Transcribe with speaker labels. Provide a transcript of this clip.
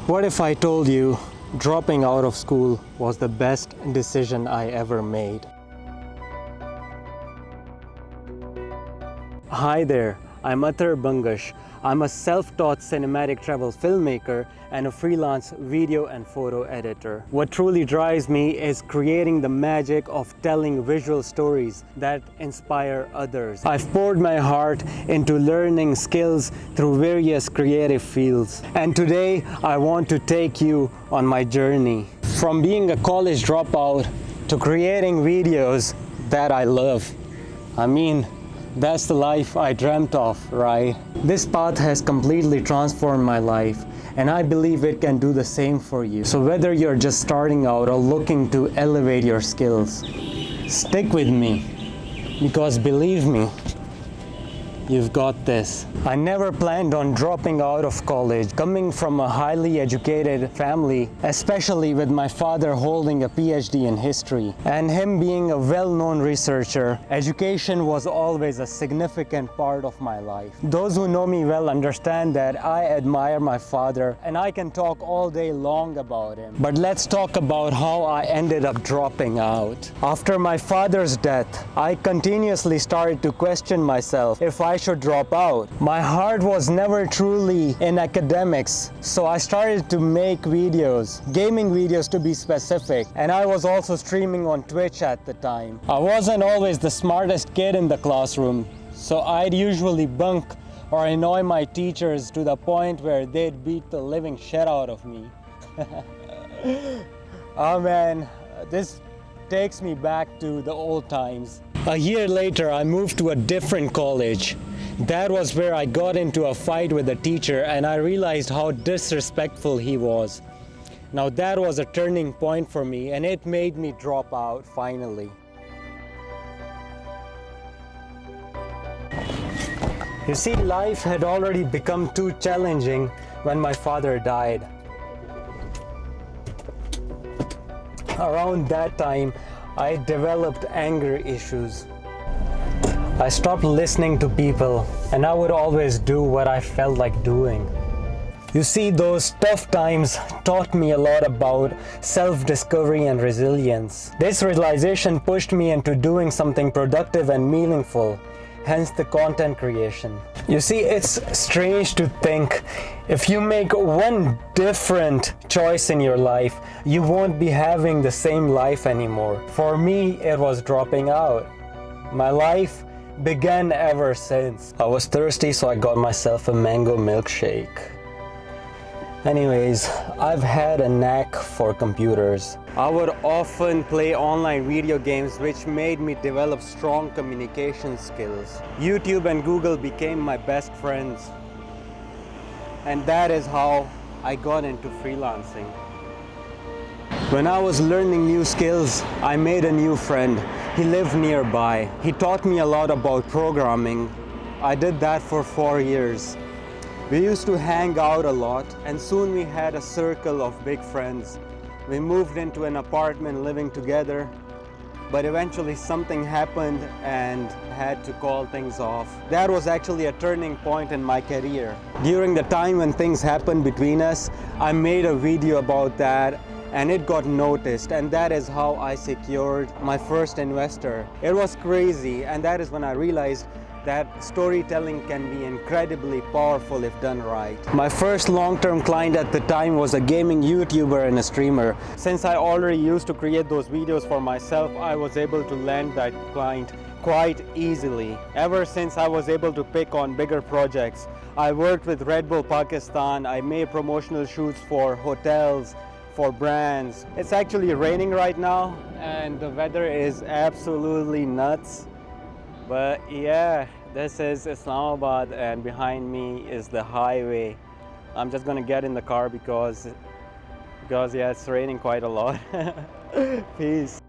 Speaker 1: What if I told you dropping out of school was the best decision I ever made? Hi there, I'm Athar Bangash. I'm a self-taught cinematic travel filmmaker and a freelance video and photo editor. What truly drives me is creating the magic of telling visual stories that inspire others. I've poured my heart into learning skills through various creative fields. And today I want to take you on my journey. From being a college dropout to creating videos that I love. That's the life I dreamt of, right? This path has completely transformed my life, and I believe it can do the same for you. So whether you're just starting out or looking to elevate your skills, stick with me, because believe me, you've got this. I never planned on dropping out of college. Coming from a highly educated family, especially with my father holding a PhD in history and him being a well-known researcher, education was always a significant part of my life. Those who know me well understand that I admire my father and I can talk all day long about him. But let's talk about how I ended up dropping out. After my father's death, I continuously started to question myself if I should drop out. My heart was never truly in academics, so I started to make videos, gaming videos to be specific, and I was also streaming on Twitch at the time. I wasn't always the smartest kid in the classroom, so I'd usually bunk or annoy my teachers to the point where they'd beat the living shit out of me. Oh man, this takes me back to the old times. A year later, I moved to a different college. That was where I got into a fight with a teacher and I realized how disrespectful he was. Now that was a turning point for me and it made me drop out finally. You see, life had already become too challenging when my father died. Around that time, I developed anger issues. I stopped listening to people and I would always do what I felt like doing. You see, those tough times taught me a lot about self-discovery and resilience. This realization pushed me into doing something productive and meaningful, hence the content creation. You see, it's strange to think if you make one different choice in your life, you won't be having the same life anymore. For me, it was dropping out. My life began ever since. I was thirsty, so I got myself a mango milkshake. Anyways, I've had a knack for computers. I would often play online video games which made me develop strong communication skills. YouTube and Google became my best friends. And that is how I got into freelancing. When I was learning new skills, I made a new friend. He lived nearby. He taught me a lot about programming. I did that for 4 years. We used to hang out a lot, and soon we had a circle of big friends. We moved into an apartment living together, but eventually something happened and had to call things off. That was actually a turning point in my career. During the time when things happened between us, I made a video about that and it got noticed, and that is how I secured my first investor. It was crazy, and that is when I realized that storytelling can be incredibly powerful if done right. My first long-term client at the time was a gaming YouTuber and a streamer. Since I already used to create those videos for myself, I was able to land that client quite easily. Ever since I was able to pick on bigger projects, I worked with Red Bull Pakistan, I made promotional shoots for hotels, for brands. It's actually raining right now and the weather is absolutely nuts. But yeah, this is Islamabad and behind me is the highway. I'm just gonna get in the car because yeah, it's raining quite a lot. Peace.